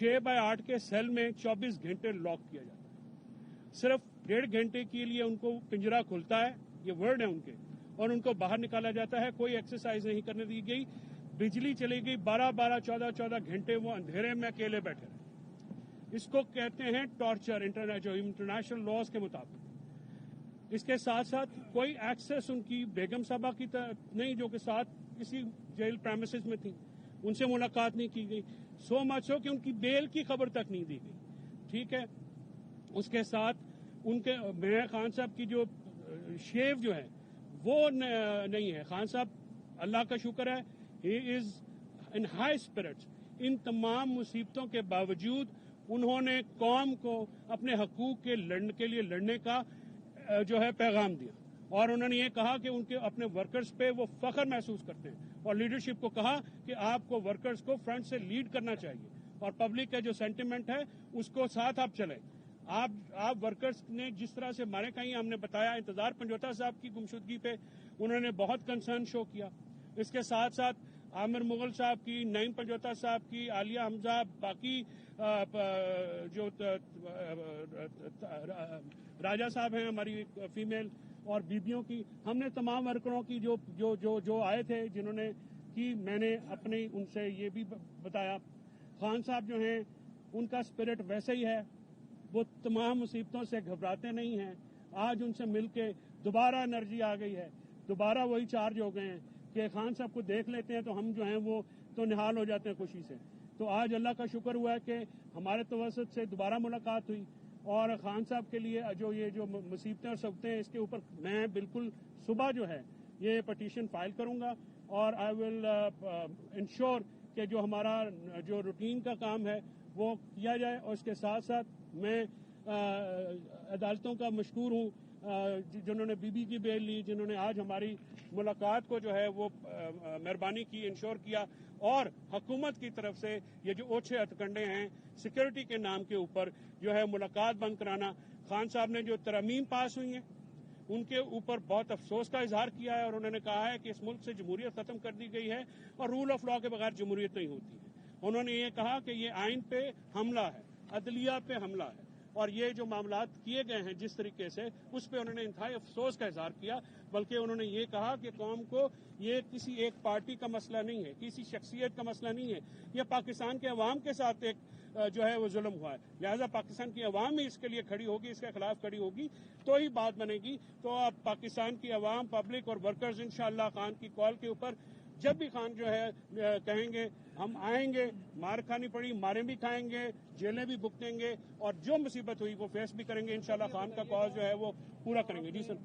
6x8 के cell में 24 घंटे लॉक किया जाता है। सिर्फ 1.5 घंटे के लिए उनको पिंजरा खुलता है, ये वर्ड है उनके, और उनको बाहर निकाला जाता है। कोई एक्सरसाइज नहीं करने दी गई। बिजली चली गई, 12-12, 14-14 घंटे वो अंधेरे में अकेले बैठे रहे। इसको कहते हैं टॉर्चर इंटरनेशनल लॉज के मुताबिक। इसके साथ साथ कोई एक्सेस उनकी बेगम साहबा की नहीं, जो के साथ इसी जेल प्रेमिसेस में थी, उनसे मुलाकात नहीं की गई। सो मच हो कि उनकी बेल की खबर तक नहीं दी गई। ठीक है, उसके साथ उनके मेहर खान साहब की जो शेव जो है वो नहीं है। खान साहब, अल्लाह का शुक्र है, he is in high spirits. इन तमाम मुसीबतों के बावजूद उन्होंने कौम को अपने हकूक के लिए लड़ने का जो है पैगाम दिया, और उन्होंने ये कहा कि उनके अपने वर्कर्स पे वो फख्र महसूस करते हैं, और लीडरशिप को कहा कि आपको वर्कर्स को फ्रंट से लीड करना चाहिए, और पब्लिक का जो सेंटिमेंट है उसको साथ आप चलें। आप वर्कर्स ने जिस तरह से मारे कहीं हमने बताया, इंतजार पंजोता साहब की गुमशुदगी पे उन्होंने बहुत कंसर्न शो किया। इसके साथ साथ आमिर मुगल साहब की, नईम पंजोता साहब की, आलिया हमजा, बाकी जो राजा साहब हैं हमारी फीमेल, और बीबियों की, हमने तमाम वर्करों की जो आए थे जिन्होंने की, मैंने अपने उनसे ये भी बताया। खान साहब जो हैं उनका स्पिरिट वैसे ही है, वो तमाम मुसीबतों से घबराते नहीं हैं। आज उनसे मिलके दोबारा एनर्जी आ गई है, दोबारा वही चार्ज हो गए हैं कि खान साहब को देख लेते हैं तो हम जो हैं वो तो निहाल हो जाते हैं खुशी से। तो आज अल्लाह का शुक्र हुआ है कि हमारे तवसत से दोबारा मुलाकात हुई, और खान साहब के लिए जो मुसीबतें और सबतें हैं, इसके ऊपर मैं बिल्कुल सुबह जो है ये पटिशन फाइल करूंगा, और आई विल इंश्योर कि जो हमारा जो रूटीन का काम है वो किया जाए। और इसके साथ साथ मैं अदालतों का मशकूर हूँ जिन्होंने बीबी की बेल ली, जिन्होंने आज हमारी मुलाकात को जो है वो मेहरबानी की, इंश्योर किया, और हुकूमत की तरफ से ये जो ओछे हथकंडे हैं सिक्योरिटी के नाम के ऊपर जो है मुलाकात बंद कराना। खान साहब ने जो तरमीम पास हुई हैं उनके ऊपर बहुत अफसोस का इजहार किया है, और उन्होंने कहा है कि इस मुल्क से जमहूरियत खत्म कर दी गई है और रूल ऑफ लॉ के बगैर जमहूरियत नहीं होती है। उन्होंने ये कहा कि ये आइन पे हमला है, अदलिया पे हमला है, और ये जो मामलात किए गए हैं जिस तरीके से, उस पर उन्होंने इंतहाई अफसोस का इजहार किया। बल्कि उन्होंने ये कहा कि कौम को ये किसी एक पार्टी का मसला नहीं है, किसी शख्सियत का मसला नहीं है, यह पाकिस्तान के अवाम के साथ एक जो है वो जुल्म हुआ है। लिहाजा पाकिस्तान की अवाम ही इसके लिए खड़ी होगी, इसके खिलाफ खड़ी होगी तो ही बात बनेगी। तो अब पाकिस्तान की अवाम, पब्लिक और वर्कर्स इंशाअल्लाह खान की कॉल के ऊपर जब भी खान जो है कहेंगे हम आएंगे, मार खानी पड़ी मारें भी खाएंगे, जेलें भी भुगतेंगे, और जो मुसीबत हुई वो फेस भी करेंगे। इंशाल्लाह खान का कॉज जो है वो पूरा करेंगे। जी सर।